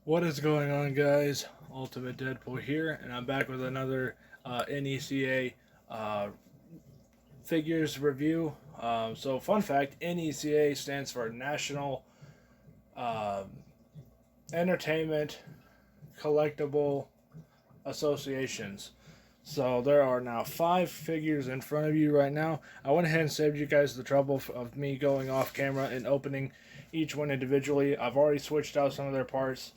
What is going on, guys? Ultimate Deadpool here, and I'm back with another NECA uh, figures review. So, fun fact: NECA stands for National uh, Entertainment Collectible Associations. So there are now 5 figures in front of you right now. I went ahead and saved you guys the trouble of me going off camera and opening each one individually. I've already switched out some of their parts.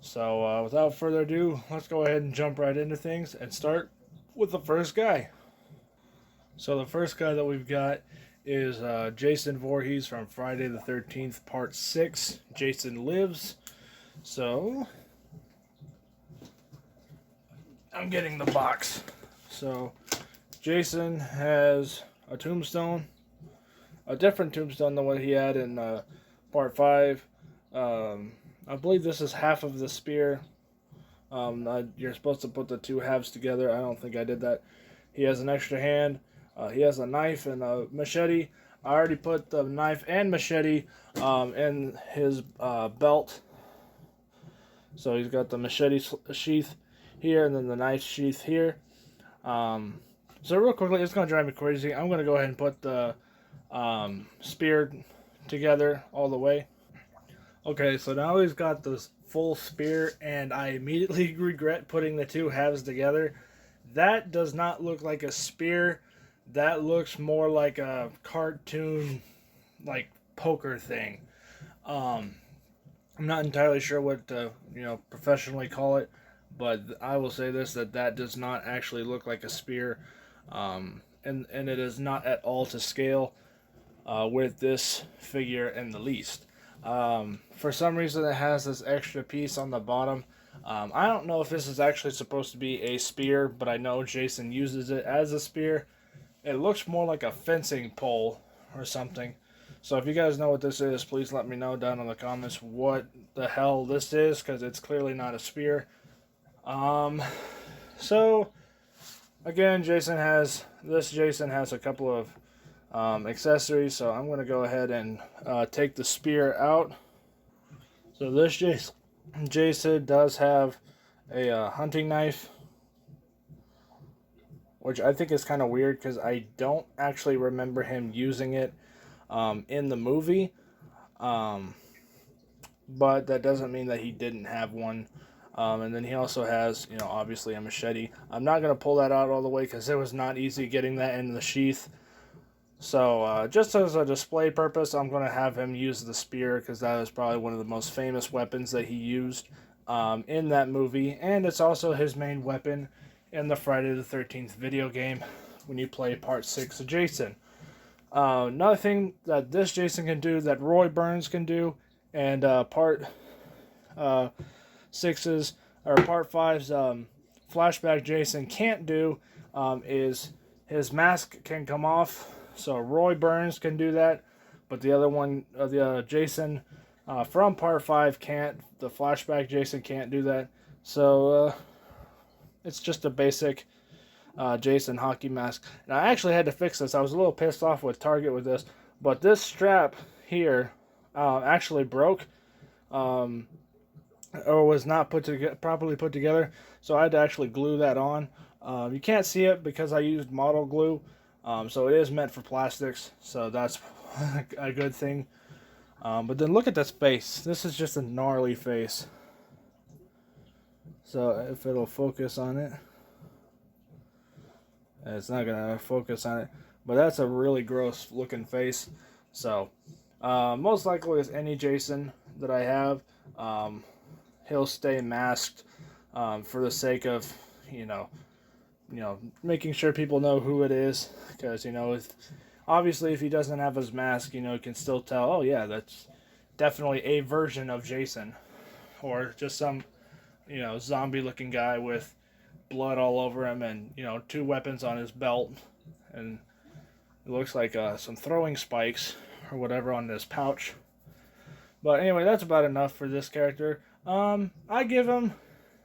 So without further ado, let's go ahead and jump right into things and start with the first guy. So the first guy that we've got is Jason Voorhees from Friday the 13th, Part 6, Jason Lives. So I'm getting the box. So Jason has a tombstone, a different tombstone than what he had in Part 5. I believe this is half of the spear. You're supposed to put the two halves together. I don't think I did that. He has an extra hand. He has a knife and a machete. I already put the knife and machete in his belt. So he's got the machete sheath here and then the knife sheath here. So real quickly, it's going to drive me crazy. I'm going to go ahead and put the spear together all the way. Okay, so now he's got this full spear, and I immediately regret putting the two halves together. That does not look like a spear. That looks more like a cartoon, like, poker thing. I'm not entirely sure what to, professionally call it, but I will say this, that does not actually look like a spear, and it is not at all to scale with this figure in the least. For some reason, it has this extra piece on the bottom. I don't know if this is actually supposed to be a spear, but I know Jason uses it as a spear. It looks more like a fencing pole or something. So if you guys know what this is, please let me know down in the comments what the hell this is, because it's clearly not a spear. So again, Jason has a couple of accessories, so I'm going to go ahead and take the spear out. So this Jason does have a hunting knife, which I think is kind of weird because I don't actually remember him using it in the movie, but that doesn't mean that he didn't have one. And then he also has, obviously a machete. I'm not going to pull that out all the way because it was not easy getting that in the sheath. So just as a display purpose, I'm going to have him use the spear because that is probably one of the most famous weapons that he used in that movie. And it's also his main weapon in the Friday the 13th video game when you play Part 6 of Jason. Another thing that this Jason can do that Roy Burns can do, and Part 6's or Part 5's flashback Jason can't do, is his mask can come off. So Roy Burns can do that, but the other one, the Jason from Part 5 can't. The flashback Jason can't do that. So it's just a basic Jason hockey mask. And I actually had to fix this. I was a little pissed off with Target with this, but this strap here actually broke, or was not properly put together. So I had to actually glue that on. You can't see it because I used model glue. So it is meant for plastics, so that's a good thing. But then look at this face. This is just a gnarly face. So if it'll focus on it. It's not going to focus on it. But that's a really gross looking face. So most likely with any Jason that I have, he'll stay masked for the sake of, making sure people know who it is, because, obviously if he doesn't have his mask, you can still tell, oh yeah, that's definitely a version of Jason, or just some, zombie looking guy with blood all over him and, 2 weapons on his belt, and it looks like some throwing spikes or whatever on this pouch. But anyway, that's about enough for this character. I give him,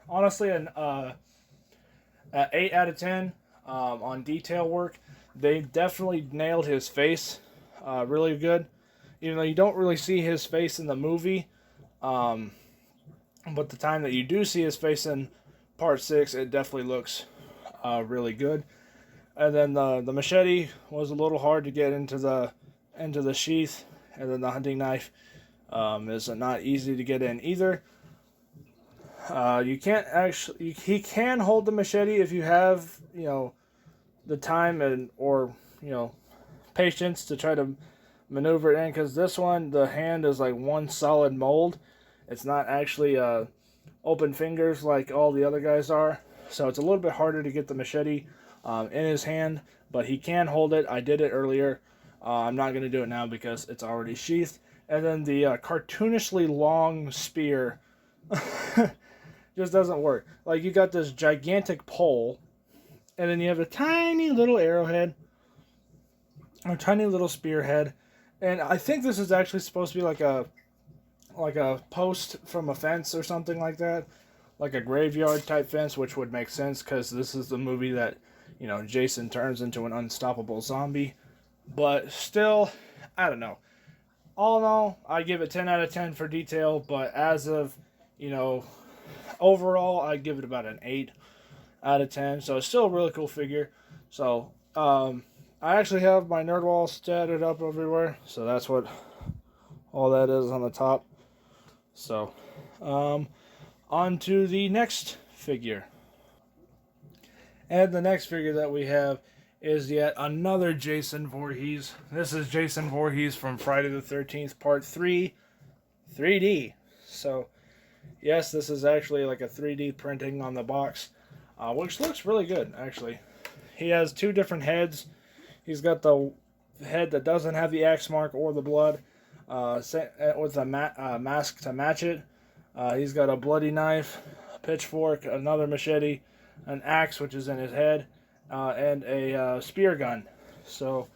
honestly, an 8 out of 10 on detail work. They definitely nailed his face really good. Even though you don't really see his face in the movie, But the time that you do see his face in part 6, it definitely looks really good. And then the machete was a little hard to get into the sheath, and then the hunting knife is not easy to get in either. You can't actually. He can hold the machete if you have the time and or patience to try to maneuver it in. Because this one, the hand is like one solid mold. It's not actually open fingers like all the other guys are. So it's a little bit harder to get the machete in his hand, but he can hold it. I did it earlier. I'm not going to do it now because it's already sheathed. And then the cartoonishly long spear just doesn't work. Like, you got this gigantic pole, and then you have a tiny little arrowhead, a tiny little spearhead, and I think this is actually supposed to be like a post from a fence or something like that, like a graveyard type fence, which would make sense because this is the movie that Jason turns into an unstoppable zombie. But still, I don't know. All in all, I give it 10 out of 10 for detail, but as of overall, I give it about an 8 out of 10. So it's still a really cool figure. So I actually have my Nerdwall statted up everywhere. So that's what all that is on the top. So on to the next figure. And the next figure that we have is yet another Jason Voorhees. This is Jason Voorhees from Friday the 13th Part 3 3D. So yes, this is actually like a 3D printing on the box, which looks really good, actually. He has two different heads. He's got the head that doesn't have the axe mark or the blood, with a mask to match it. He's got a bloody knife, a pitchfork, another machete, an axe, which is in his head, and a spear gun. So,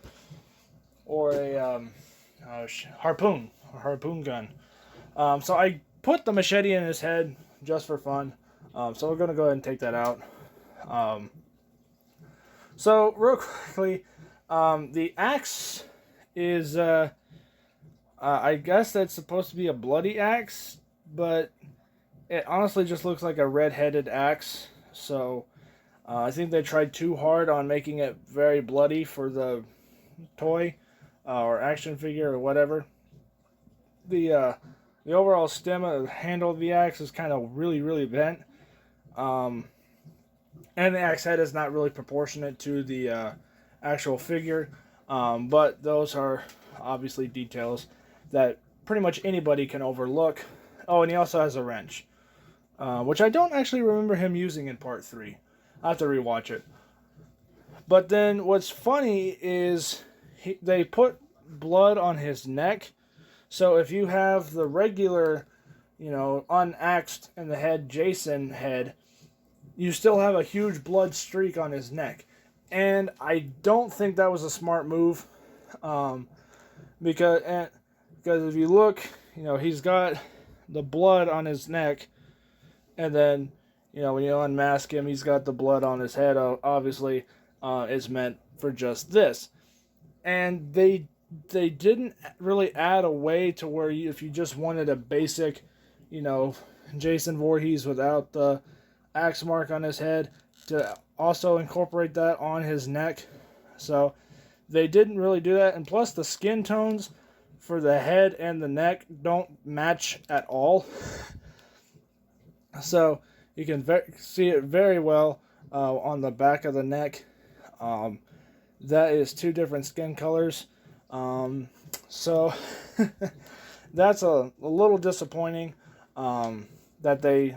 or a harpoon gun. So I put the machete in his head just for fun. So we're going to go ahead and take that out. So real quickly, the axe is, I guess that's supposed to be a bloody axe, but it honestly just looks like a red-headed axe. So I think they tried too hard on making it very bloody for the toy or action figure or whatever. The overall stem of the handle of the axe is kind of really bent. And the axe head is not really proportionate to the actual figure. But those are obviously details that pretty much anybody can overlook. Oh, and he also has a wrench, which I don't actually remember him using in Part 3. I have to rewatch it. But then what's funny is they put blood on his neck. So if you have the regular, unaxed in the head Jason head, you still have a huge blood streak on his neck. And I don't think that was a smart move. Because if you look, he's got the blood on his neck. And then, when you unmask him, he's got the blood on his head. Obviously, it's meant for just this. And they didn't really add a way to where if you just wanted a basic, Jason Voorhees without the axe mark on his head, to also incorporate that on his neck. So they didn't really do that. And plus the skin tones for the head and the neck don't match at all. So you can see it very well on the back of the neck. That is two different skin colors. So that's a little disappointing that they,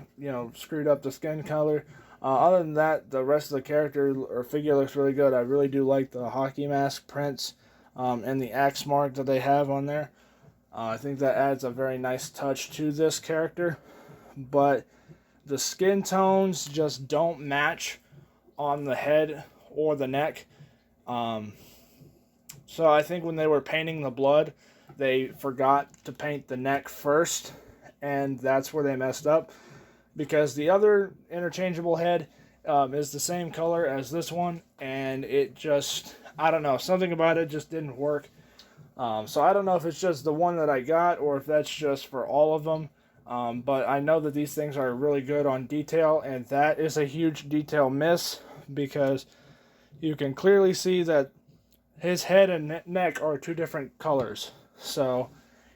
screwed up the skin color. Other than that, the rest of the character or figure looks really good. I really do like the hockey mask prints and the axe mark that they have on there. I think that adds a very nice touch to this character. But the skin tones just don't match on the head or the neck. So I think when they were painting the blood, they forgot to paint the neck first, and that's where they messed up. Because the other interchangeable head is the same color as this one, and it just, I don't know, something about it just didn't work. So I don't know if it's just the one that I got, or if that's just for all of them. But I know that these things are really good on detail, and that is a huge detail miss because you can clearly see that his head and neck are two different colors. So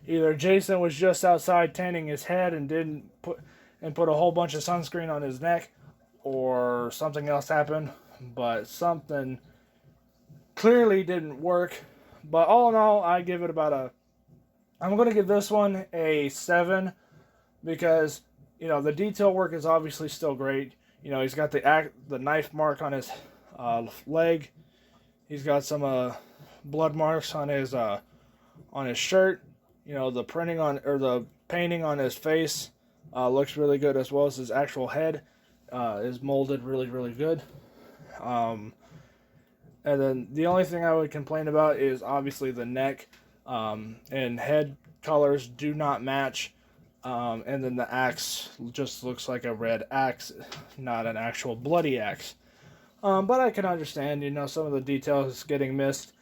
either Jason was just outside tanning his head and didn't put a whole bunch of sunscreen on his neck, or something else happened, but something clearly didn't work. But all in all, I give it about a. I'm going to give this one a 7 because the detail work is obviously still great. He's got the knife mark on his leg. He's got some blood marks on his shirt. The printing on or the painting on his face looks really good, as well as his actual head is molded really, really good. And then the only thing I would complain about is obviously the neck and head colors do not match. And then the axe just looks like a red axe, not an actual bloody axe. But I can understand, some of the details getting missed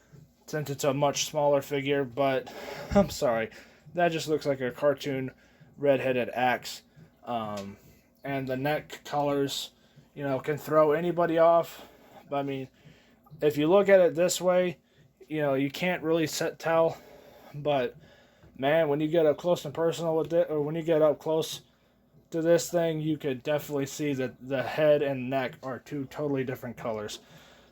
since it's a much smaller figure. But I'm sorry, that just looks like a cartoon red-headed axe. And the neck colors, can throw anybody off. I mean, if you look at it this way, you can't really tell. But man, when you get up close and personal with it, or when you get up close to this thing, you could definitely see that the head and neck are two totally different colors.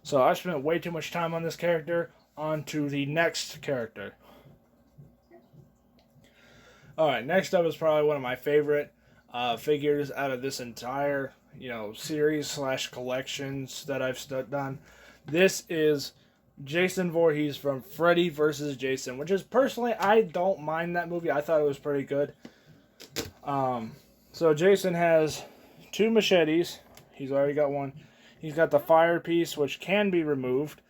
So I spent way too much time on this character. On to the next character. Alright, next up is probably one of my favorite figures out of this entire series / collections that I've done. This is Jason Voorhees from Freddy vs. Jason, which is personally, I don't mind that movie. I thought it was pretty good. So Jason has 2 machetes. He's already got one. He's got the fire piece, which can be removed.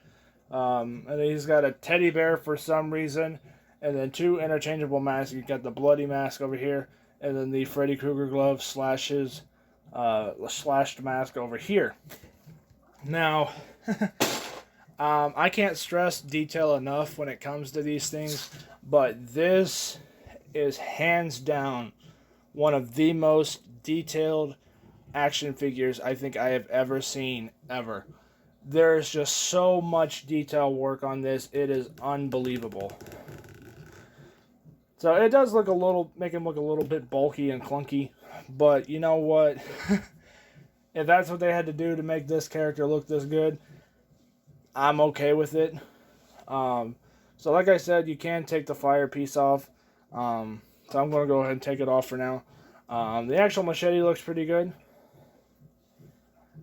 And then he's got a teddy bear for some reason. And then 2 interchangeable masks. You've got the bloody mask over here. And then the Freddy Krueger glove / his slashed mask over here. Now, I can't stress detail enough when it comes to these things, but this is hands down one of the most detailed action figures I think I have ever seen, ever. There's just so much detail work on this, it is unbelievable. So it does make him look a little bit bulky and clunky, but you know what? If that's what they had to do to make this character look this good, I'm okay with it. So like I said, you can take the fire piece off. So I'm going to go ahead and take it off for now. The actual machete looks pretty good.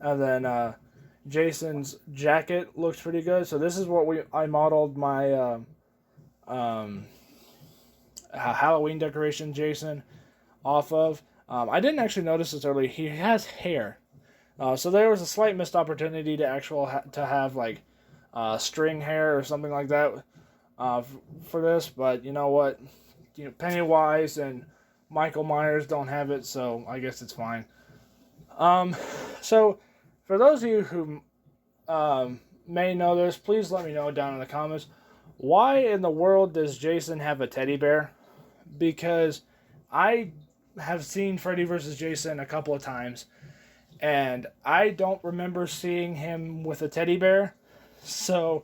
And then Jason's jacket looks pretty good. So this is what I modeled my Halloween decoration Jason off of. I didn't actually notice this earlier. He has hair. So there was a slight missed opportunity to have like string hair or something like that for this, but you know what? Pennywise and Michael Myers don't have it, so I guess it's fine. So for those of you who may know this, please let me know down in the comments. Why in the world does Jason have a teddy bear? Because I have seen Freddy vs. Jason a couple of times, and I don't remember seeing him with a teddy bear. So,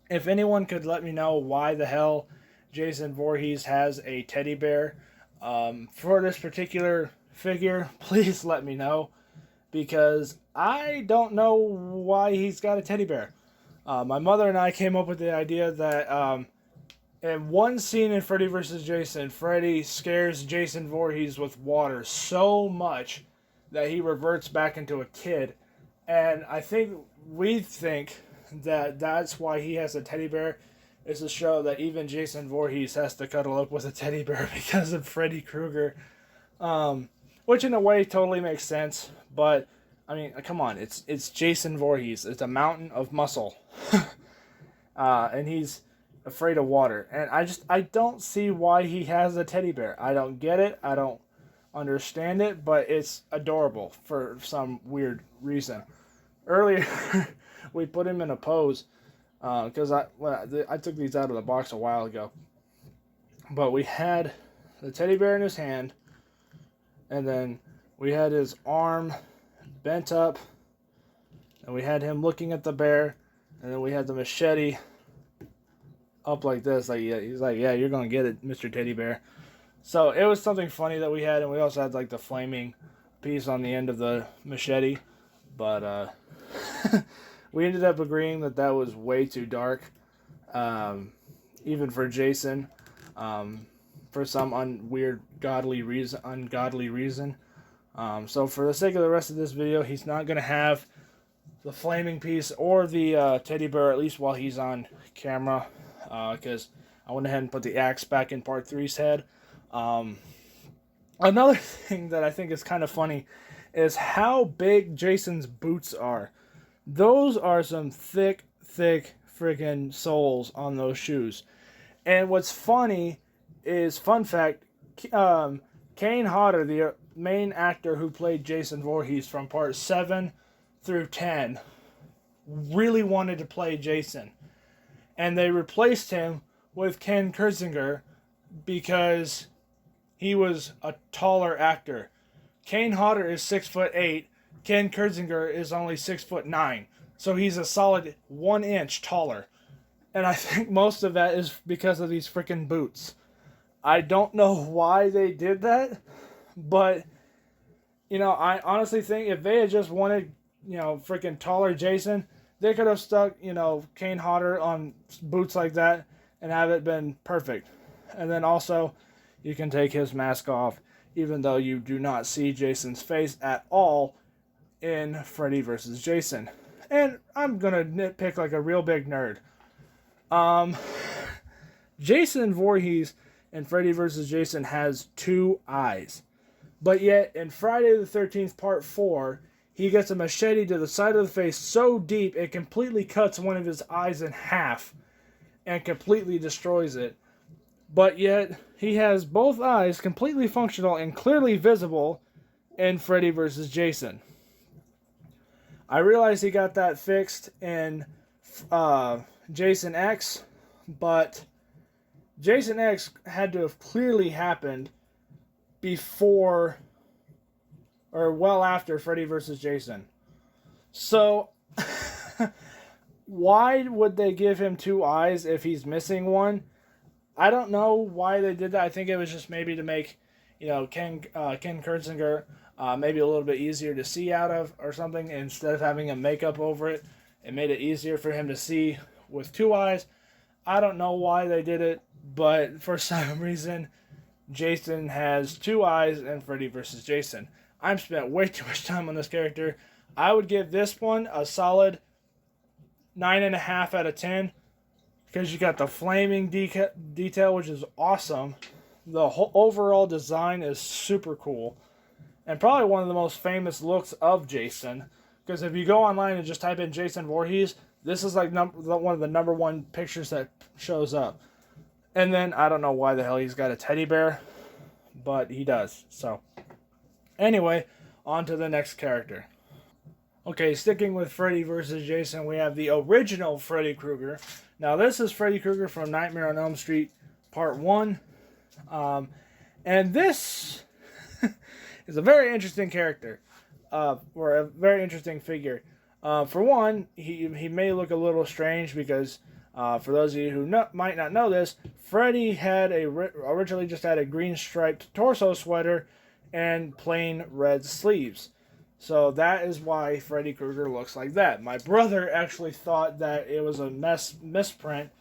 if anyone could let me know why the hell Jason Voorhees has a teddy bear for this particular figure, please let me know, because I don't know why he's got a teddy bear. My mother and I came up with the idea that in one scene in Freddy vs. Jason, Freddy scares Jason Voorhees with water so much that he reverts back into a kid. And we think that that's why he has a teddy bear, is to show that even Jason Voorhees has to cuddle up with a teddy bear because of Freddy Krueger. Which in a way totally makes sense, but I mean, come on, it's Jason Voorhees. It's a mountain of muscle. And he's afraid of water. And I don't see why he has a teddy bear. I don't get it. I don't understand it, but it's adorable for some weird reason. Earlier, we put him in a pose because I took these out of the box a while ago. But we had the teddy bear in his hand, and then we had his arm bent up, and we had him looking at the bear, and then we had the machete up like this. Like, yeah, he's like, yeah, you're gonna get it, Mr. Teddy Bear. So it was something funny that we had, and we also had like the flaming piece on the end of the machete. But we ended up agreeing that that was way too dark, even for Jason, for some ungodly reason. So for the sake of the rest of this video, he's not gonna have the flaming piece or the teddy bear, at least while he's on camera, because I went ahead and put the axe back in part 3's head. Another thing that I think is kind of funny is how big Jason's boots are. Those are some thick freaking soles on those shoes. And what's funny is, fun fact, Kane Hodder, the main actor who played Jason Voorhees from part 7 through 10, really wanted to play Jason. And they replaced him with Ken Kirzinger because he was a taller actor. Kane Hodder is 6'8". Ken Kirzinger is only 6'9". So he's a solid 1 inch taller. And I think most of that is because of these freaking boots. I don't know why they did that, but, you know, I honestly think if they had just wanted, you know, freaking taller Jason, they could have stuck, you know, Kane Hodder on boots like that and have it been perfect. And then also, you can take his mask off, even though you do not see Jason's face at all in Freddy vs. Jason. And I'm gonna nitpick like a real big nerd. Jason Voorhees in Freddy vs. Jason has 2 eyes. But yet, in Friday the 13th Part 4, he gets a machete to the side of the face so deep it completely cuts one of his eyes in half and completely destroys it. But yet, he has both eyes completely functional and clearly visible in Freddy vs. Jason. I realize he got that fixed in Jason X, but Jason X had to have clearly happened before or well after Freddy vs. Jason. So, why would they give him 2 eyes if he's missing one? I don't know why they did that. I think it was just maybe to make, you know, Ken Kirzinger maybe a little bit easier to see out of or something. Instead of having a makeup over it, it made it easier for him to see with 2 eyes. I don't know why they did it, but for some reason, Jason has 2 eyes in Freddy vs. Jason. I've spent way too much time on this character. I would give this one a solid 9.5 out of 10. Because you got the flaming detail, which is awesome. The whole overall design is super cool. And probably one of the most famous looks of Jason. Because if you go online and just type in Jason Voorhees, this is like one of the #1 pictures that shows up. And then, I don't know why the hell he's got a teddy bear. But he does. So, anyway, on to the next character. Okay, sticking with Freddy vs. Jason, we have the original Freddy Krueger. Now, this is Freddy Krueger from Nightmare on Elm Street Part 1. And this is a very interesting character, or a very interesting figure. For one, he may look a little strange because, for those of you who might not know this, Freddy had originally just had a green striped torso sweater and plain red sleeves. So that is why Freddy Krueger looks like that. My brother actually thought that it was a misprint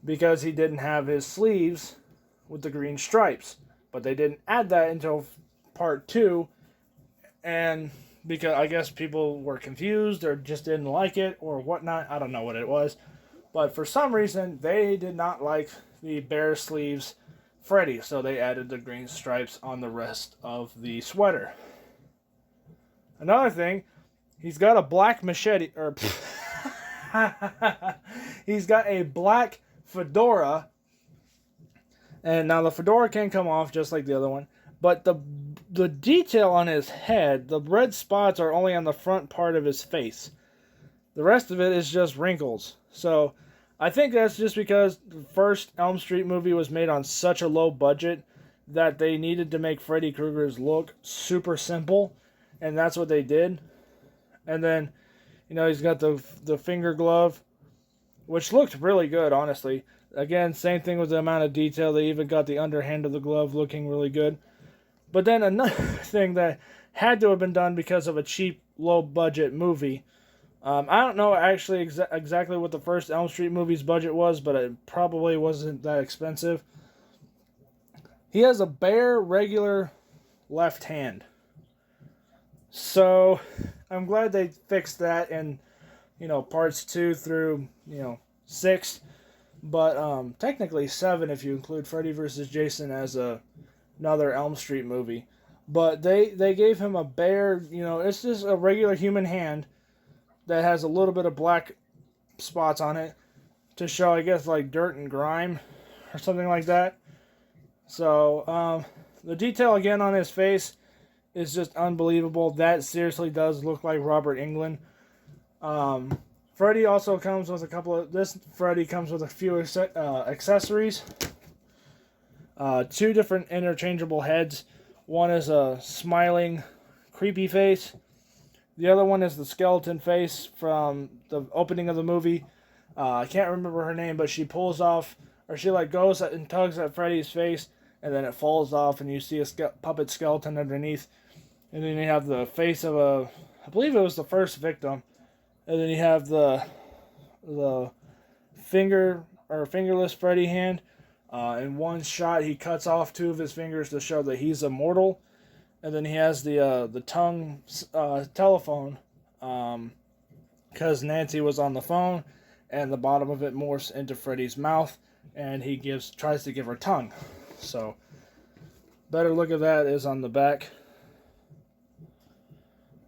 because he didn't have his sleeves with the green stripes. But they didn't add that until part 2. And because I guess people were confused or just didn't like it or whatnot. I don't know what it was. But for some reason, they did not like the bare sleeves Freddy. So they added the green stripes on the rest of the sweater. Another thing, he's got a black machete, or he's got a black fedora, and now the fedora can come off just like the other one, but the detail on his head, the red spots are only on the front part of his face. The rest of it is just wrinkles. So I think that's just because the first Elm Street movie was made on such a low budget that they needed to make Freddy Krueger's look super simple, and that's what they did. And then, he's got the finger glove, which looked really good, honestly. Again, same thing with the amount of detail. They even got the underhand of the glove looking really good. But then another thing that had to have been done because of a cheap, low-budget movie. I don't know actually exactly what the first Elm Street movie's budget was, but it probably wasn't that expensive. He has a bare, regular left hand. So, I'm glad they fixed that in, parts 2 through, 6. But technically 7 if you include Freddy vs. Jason as another Elm Street movie. But they gave him a bare, it's just a regular human hand that has a little bit of black spots on it to show, I guess, like dirt and grime or something like that. So, the detail again on his face is just unbelievable. That seriously does look like Robert Englund. Freddy also comes with Freddy comes with a few accessories. 2 different interchangeable heads. One is a smiling, creepy face. The other one is the skeleton face from the opening of the movie. I can't remember her name, but she pulls off, or she goes and tugs at Freddy's face, and then it falls off, and you see a puppet skeleton underneath. And then you have the face of I believe it was the first victim. And then you have the fingerless Freddy hand. In one shot, he cuts off 2 of his fingers to show that he's immortal. And then he has the tongue telephone, because Nancy was on the phone, and the bottom of it morphs into Freddy's mouth, and he tries to give her tongue. So, better look at that is on the back.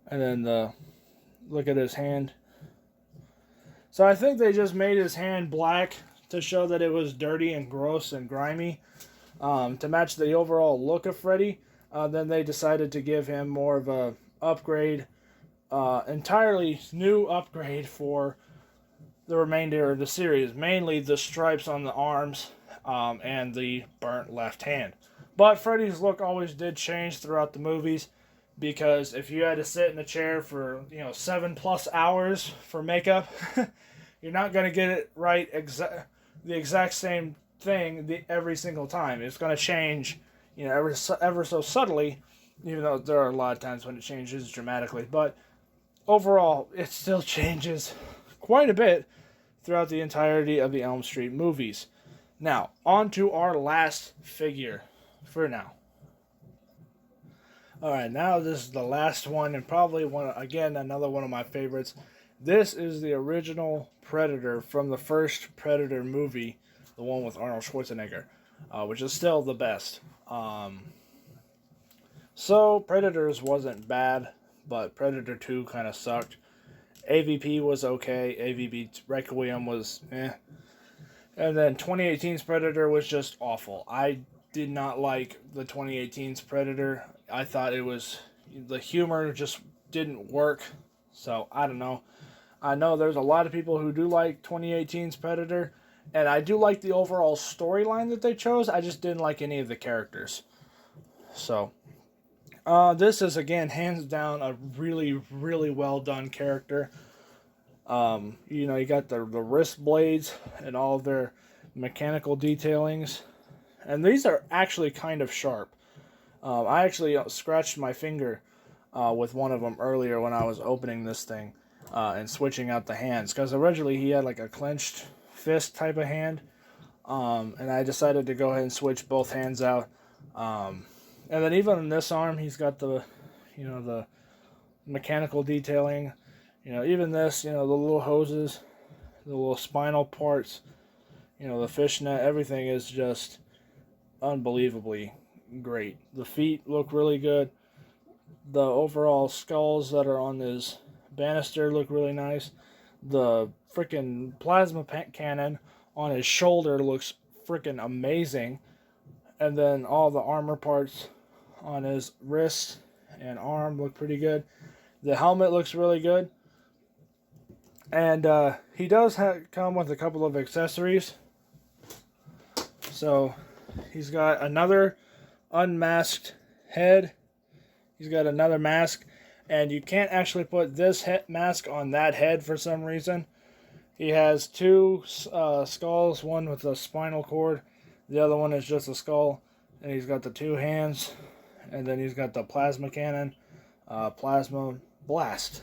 And then look at his hand. So I think they just made his hand black to show that it was dirty and gross and grimy, to match the overall look of Freddy. Then they decided to give him more of a upgrade, entirely new upgrade for the remainder of the series. Mainly the stripes on the arms, and the burnt left hand. But Freddy's look always did change throughout the movies, because if you had to sit in a chair for 7+ hours for makeup, you're not going to get it right the exact same thing every single time. It's going to change, ever so subtly, even though there are a lot of times when it changes dramatically. But overall, it still changes quite a bit throughout the entirety of the Elm Street movies. Now, on to our last figure for now. Alright, now this is the last one, and probably another one of my favorites. This is the original Predator from the first Predator movie, the one with Arnold Schwarzenegger, which is still the best. So, Predators wasn't bad, but Predator 2 kind of sucked. AVP was okay, AVP Requiem was eh. And then 2018's Predator was just awful. I did not like the 2018's Predator. I thought the humor just didn't work. So, I don't know. I know there's a lot of people who do like 2018's Predator, and I do like the overall storyline that they chose. I just didn't like any of the characters. So, this is, again, hands down a really, really well done character. You got the wrist blades and all of their mechanical detailings. And these are actually kind of sharp. I actually scratched my finger with one of them earlier when I was opening this thing and switching out the hands. Because originally he had like a clenched fist type of hand. And I decided to go ahead and switch both hands out. And then even in this arm, he's got the mechanical detailing. Even this, the little hoses, the little spinal parts, the fishnet, everything is just unbelievably great. The feet look really good. The overall skulls that are on his banister look really nice. The freaking plasma cannon on his shoulder looks freaking amazing. And then all the armor parts on his wrist and arm look pretty good. The helmet looks really good. And he does come with a couple of accessories. So he's got another unmasked head. He's got another mask, and you can't actually put this mask on that head for some reason. He has two skulls, one with a spinal cord, the other one is just a skull, and he's got the two hands, and then he's got the plasma cannon, plasma blast.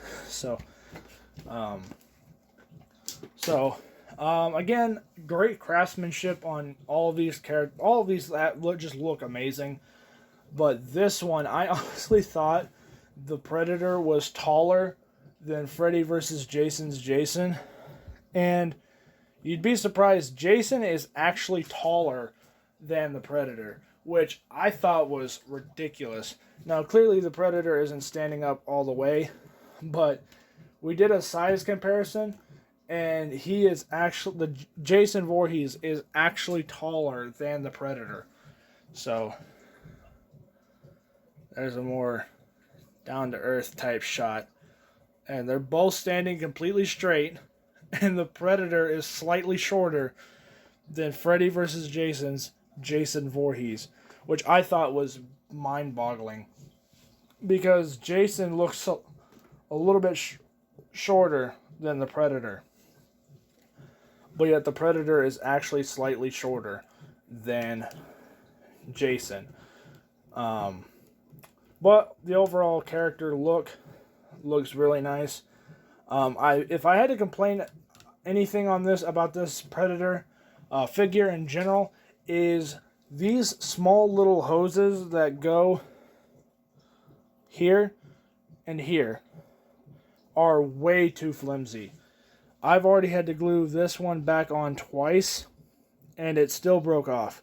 Again, great craftsmanship on all of these characters. All of these that just look amazing. But this one, I honestly thought the Predator was taller than Freddy vs. Jason's Jason. And you'd be surprised, Jason is actually taller than the Predator, which I thought was ridiculous. Now, clearly the Predator isn't standing up all the way, but we did a size comparison, and he is actually, the Jason Voorhees is actually taller than the Predator. So, there's a more down-to-earth type shot. And they're both standing completely straight, and the Predator is slightly shorter than Freddy vs. Jason's Jason Voorhees, which I thought was mind-boggling. Because Jason looks a little bit shorter than the Predator. But yet the Predator is actually slightly shorter than Jason. But the overall character looks really nice. If I had to complain anything on this about this Predator figure in general, is these small little hoses that go here and here are way too flimsy. I've already had to glue this one back on twice, and it still broke off.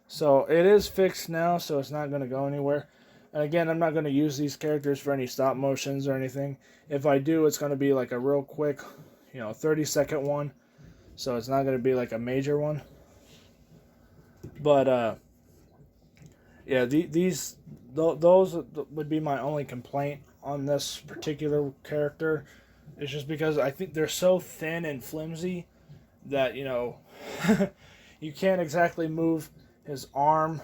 So it is fixed now, so it's not going to go anywhere. And again, I'm not going to use these characters for any stop motions or anything. If I do, it's going to be like a real quick, 30-second one. So it's not going to be like a major one. But, yeah, those would be my only complaint on this particular character. It's just because I think they're so thin and flimsy that, you can't exactly move his arm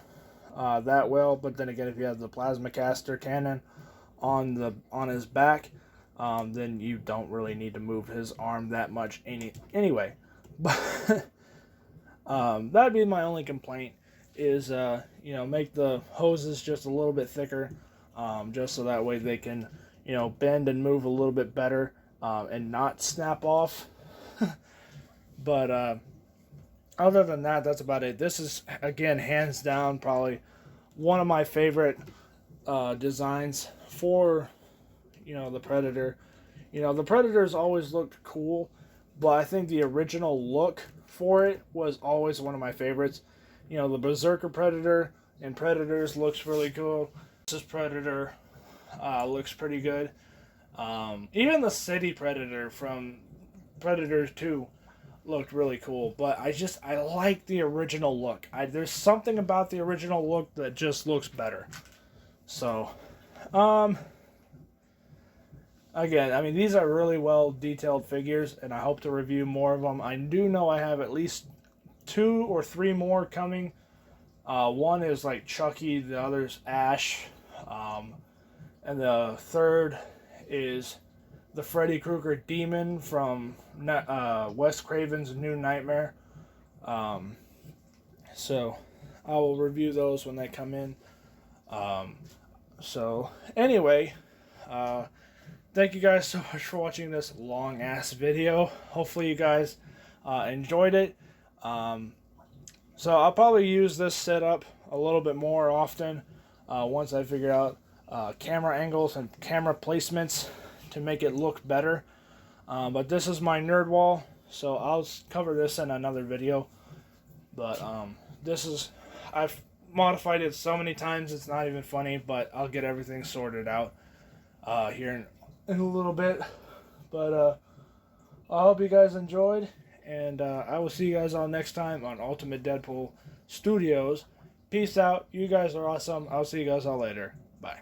that well. But then again, if you have the plasma caster cannon on his back, then you don't really need to move his arm that much anyway. But that'd be my only complaint is, make the hoses just a little bit thicker, just so that way they can, bend and move a little bit better, and not snap off. But other than that, that's about it. This is, again, hands down, probably one of my favorite designs for, the Predator. The Predator's always looked cool, but I think the original look for it was always one of my favorites. The Berserker Predator in Predators looks really cool. This Predator looks pretty good. Even the City Predator from Predators 2 looked really cool, but I like the original look. There's something about the original look that just looks better. So, again, these are really well detailed figures, and I hope to review more of them. I do know I have at least 2 or 3 more coming. One is like Chucky, the other's Ash, and the third is the Freddy Krueger Demon from Wes Craven's New Nightmare. So I will review those when they come in. So anyway, thank you guys so much for watching this long ass video. Hopefully you guys enjoyed it. So I'll probably use this setup a little bit more often once I figure out camera angles and camera placements to make it look better. But this is my nerd wall, so I'll cover this in another video. But I've modified it so many times it's not even funny, but I'll get everything sorted out here in a little bit. But I hope you guys enjoyed, and I will see you guys all next time on Ultimate Deadpool Studios. Peace out. You guys are awesome. I'll see you guys all later. Bye.